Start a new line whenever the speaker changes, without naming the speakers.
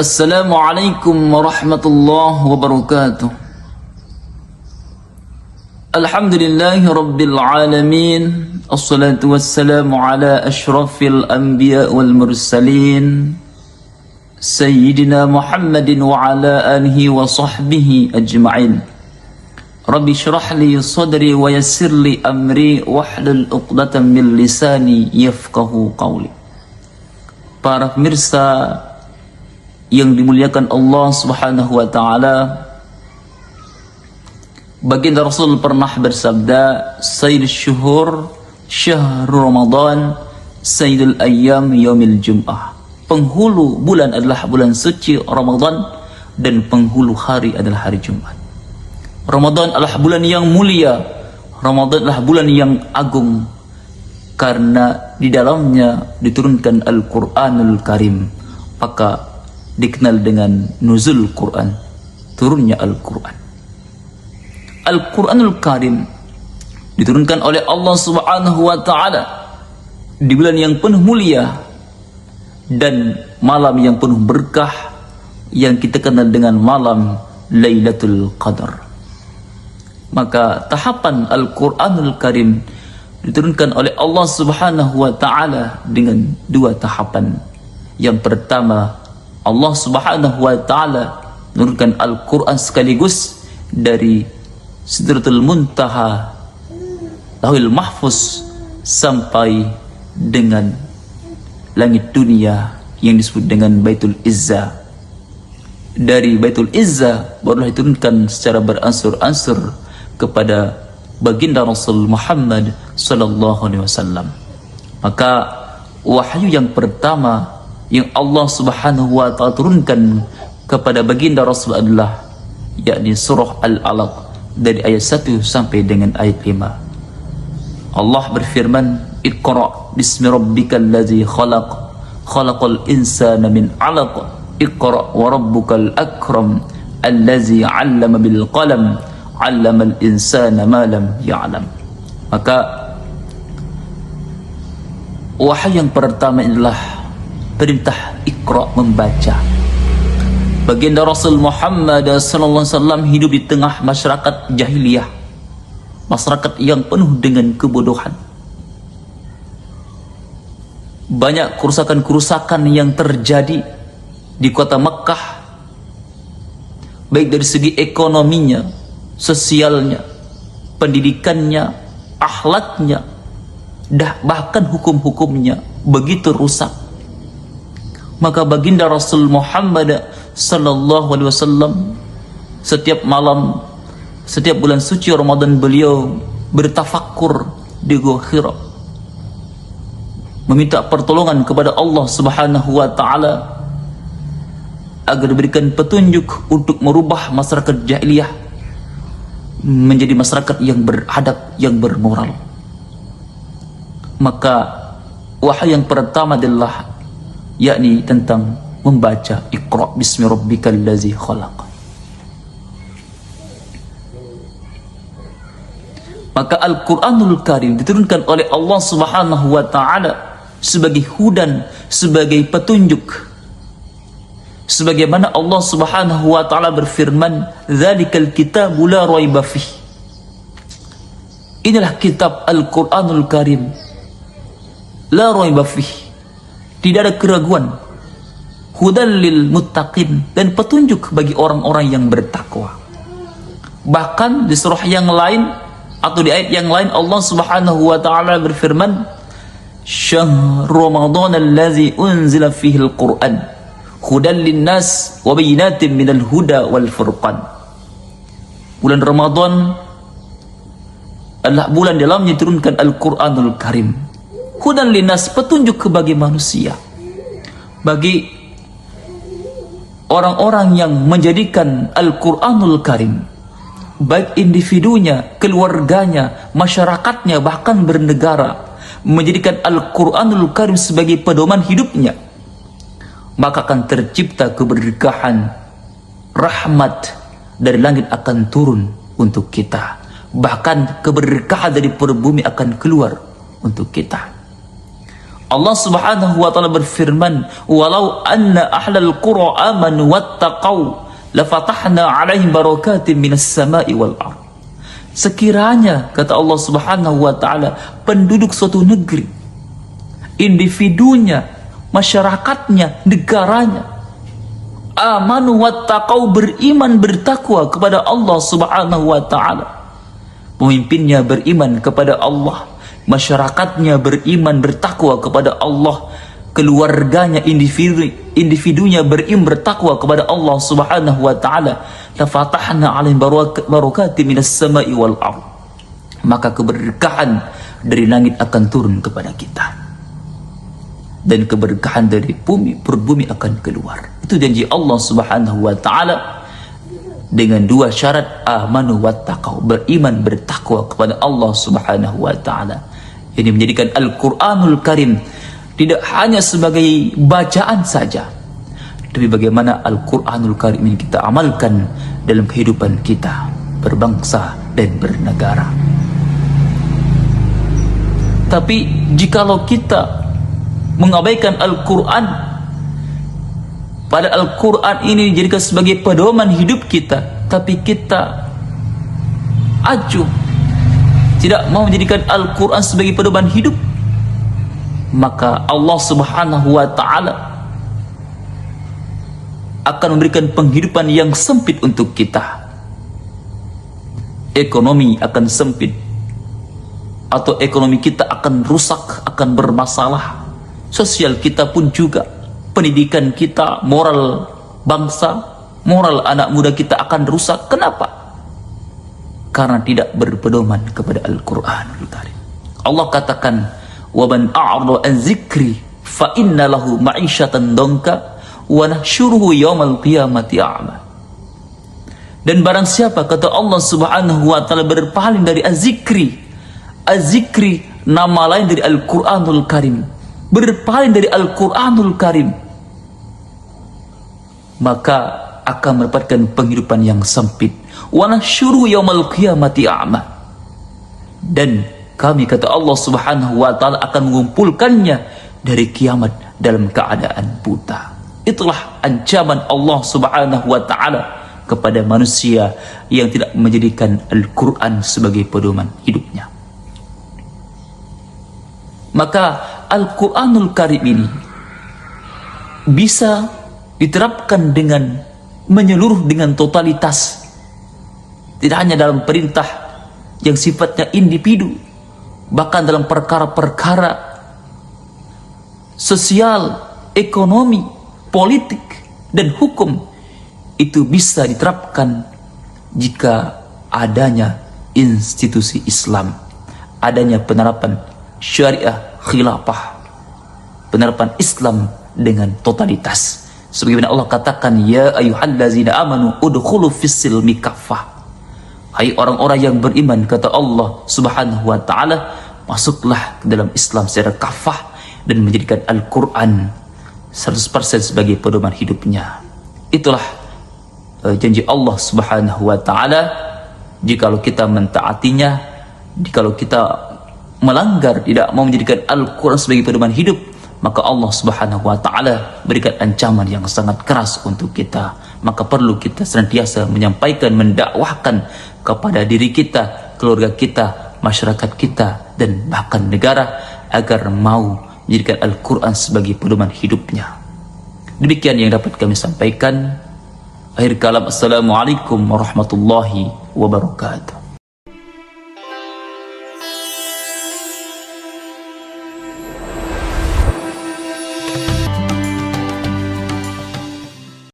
Assalamualaikum warahmatullahi wabarakatuh. Alhamdulillahi rabbil alamin. Assalatu wassalamu ala ashrafil anbiya wal mursalin Sayyidina Muhammadin wa ala alihi wa sahbihi ajma'in. Rabbi syrah li sadri wa yassir li amri wahlul 'uqdatam min lisani yafqahu qawli. Para pemirsa yang dimuliakan Allah Subhanahu wa taala, baginda Rasul pernah bersabda, Sayyidul syuhur syahrul Ramadan, Sayyidul ayyam yaumil jum'ah. Penghulu bulan adalah bulan suci Ramadan dan penghulu hari adalah hari Jumat. Ramadan adalah bulan yang mulia, Ramadan adalah bulan yang agung karena di dalamnya diturunkan Al-Qur'anul Karim, maka dikenal dengan nuzul Quran, turunnya Al-Quran. Al-Quranul Karim diturunkan oleh Allah Subhanahu wa taala di bulan yang penuh mulia dan malam yang penuh berkah yang kita kenal dengan malam Lailatul Qadar. Maka tahapan Al-Quranul Karim diturunkan oleh Allah Subhanahu wa taala dengan dua tahapan. Yang pertama, Allah Subhanahu wa taala menurunkan Al-Qur'an sekaligus dari Sidratul Muntaha, Lauhul Mahfuz sampai dengan langit dunia yang disebut dengan Baitul Izzah. Dari Baitul Izzah barulah diturunkan secara beransur-ansur kepada baginda Rasul Muhammad sallallahu alaihi wasallam. Maka wahyu yang pertama yang Allah Subhanahu wa taala turunkan kepada baginda Rasul adalah yakni surah Al-Alaq dari ayat 1 sampai dengan ayat 5. Allah berfirman, Iqra bismi rabbikal ladzi khalaq, khalaqal insana min 'alaq, Iqra wa rabbukal akram, allazi 'allama bil qalam, 'allamal insana ma lam ya'lam. Maka wahyu yang pertama adalah perintah Iqra, membaca. Baginda Rasul Muhammad sallallahu alaihi wasallam hidup di tengah masyarakat jahiliyah, masyarakat yang penuh dengan kebodohan. Banyak kerusakan-kerusakan yang terjadi di kota Mekah, baik dari segi ekonominya, sosialnya, pendidikannya, akhlaknya, bahkan hukum-hukumnya begitu rusak. Maka baginda Rasul Muhammad sallallahu alaihi wasallam setiap malam, setiap bulan suci Ramadan beliau bertafakkur di Gua Hira, meminta pertolongan kepada Allah Subhanahu wa taala agar diberikan petunjuk untuk merubah masyarakat jahiliyah menjadi masyarakat yang beradab, yang bermoral. Maka wahyu yang pertama adalah yakni tentang membaca Iqra bismi rabbikal ladzi khalaq. Maka Al-Qur'anul Karim diturunkan oleh Allah Subhanahu wa taala sebagai hudan, sebagai petunjuk. Sebagaimana Allah Subhanahu wa taala berfirman, "Dzalikal kitabu la raiba fih." Inilah kitab Al-Qur'anul Karim. La raiba fih. Tidak ada keraguan. Hudan lil muttaqin, dan petunjuk bagi orang-orang yang bertakwa. Bahkan di surah yang lain atau di ayat yang lain Allah Subhanahu wa taala berfirman, "Syahrul Ramadan allazi unzila fihi al-Qur'an hudan linnas wa bayyinatin minal huda wal furqan." Bulan Ramadan adalah bulan dalamnya diturunkan Al-Qur'anul Karim. Hudan linnas, petunjuk bagi manusia, bagi orang-orang yang menjadikan Al-Qur'anul Karim, baik individunya, keluarganya, masyarakatnya, bahkan bernegara, menjadikan Al-Qur'anul Karim sebagai pedoman hidupnya, maka akan tercipta keberkahan, rahmat dari langit akan turun untuk kita, bahkan keberkahan dari perbumi akan keluar untuk kita. Allah Subhanahu wa taala berfirman, "Walau anna ahlal qura amanu wattaqau lafatahna 'alaihim barakatin minas sama'i wal ardh." Sekiranya, kata Allah Subhanahu wa taala, penduduk suatu negeri, individunya, masyarakatnya, negaranya, amanu wattaqau, beriman bertakwa kepada Allah Subhanahu wa taala, pemimpinnya beriman kepada Allah, masyarakatnya beriman bertakwa kepada Allah, keluarganya, individunya beriman bertakwa kepada Allah Subhanahu wa taala, la fatahna 'alaihim barakatin minas sama'i wal ardh, maka keberkahan dari langit akan turun kepada kita dan keberkahan dari bumi akan keluar. Itu janji Allah Subhanahu wa taala dengan dua syarat, amanu wattaqau, beriman bertakwa kepada Allah Subhanahu wa taala. Ini menjadikan Al-Qur'anul Karim tidak hanya sebagai bacaan saja, tapi bagaimana Al-Qur'anul Karim ini kita amalkan dalam kehidupan kita berbangsa dan bernegara. Tapi jikalau kita mengabaikan Al-Quran, pada Al-Quran ini dijadikan sebagai pedoman hidup kita, tapi kita acuh tidak mau menjadikan Al-Quran sebagai pedoman hidup, maka Allah Subhanahu wa taala akan memberikan penghidupan yang sempit untuk kita. Ekonomi akan sempit, atau ekonomi kita akan rusak, akan bermasalah. Sosial kita pun juga, pendidikan kita, moral bangsa, moral anak muda kita akan rusak. Kenapa? Karena tidak berpedoman kepada Al-Qur'anul Karim. Allah katakan, "Wa man a'rada an dzikri fa inna lahu ma'isyatan dhanka wa nahsyuruhu yaumal qiyamati a'ma." Dan barang siapa, kata Allah Subhanahu wa taala, berpaling dari az-zikri, az-zikri nama lain dari Al-Qur'anul Karim, berpaling dari Al-Qur'anul Karim, maka akan mendapatkan penghidupan yang sempit. Wa nahsyuruhu yaumal qiyamati a'ma, dan kami, kata Allah Subhanahu wa taala, akan mengumpulkannya dari kiamat dalam keadaan buta. Itulah ancaman Allah Subhanahu wa taala kepada manusia yang tidak menjadikan Al-Quran sebagai pedoman hidupnya. Maka Al-Quranul Karim ini bisa diterapkan dengan menyeluruh, dengan totalitas, tidak hanya dalam perintah yang sifatnya individu, bahkan dalam perkara-perkara sosial, ekonomi, politik, dan hukum. Itu bisa diterapkan jika adanya institusi Islam, adanya penerapan syariah khilafah, penerapan Islam dengan totalitas. Sebagaimana Allah katakan, "Ya ayyuhallazina amanu udkhulu fis-silmi kaffah." Hai orang-orang yang beriman, kata Allah Subhanahu wa taala, masuklah ke dalam Islam secara kafah dan menjadikan Al-Quran 100% sebagai pedoman hidupnya. Itulah janji Allah Subhanahu wa taala. Jikalau kita mentaatinya, jikalau kita melanggar, tidak mau menjadikan Al-Quran sebagai pedoman hidup, maka Allah Subhanahu wa taala berikan ancaman yang sangat keras untuk kita. Maka perlu kita senantiasa menyampaikan, mendakwahkan kepada diri kita, keluarga kita, masyarakat kita, dan bahkan negara, agar mau menjadikan Al-Quran sebagai pedoman hidupnya. Demikian yang dapat kami sampaikan. Akhir kalam, assalamualaikum warahmatullahi wabarakatuh.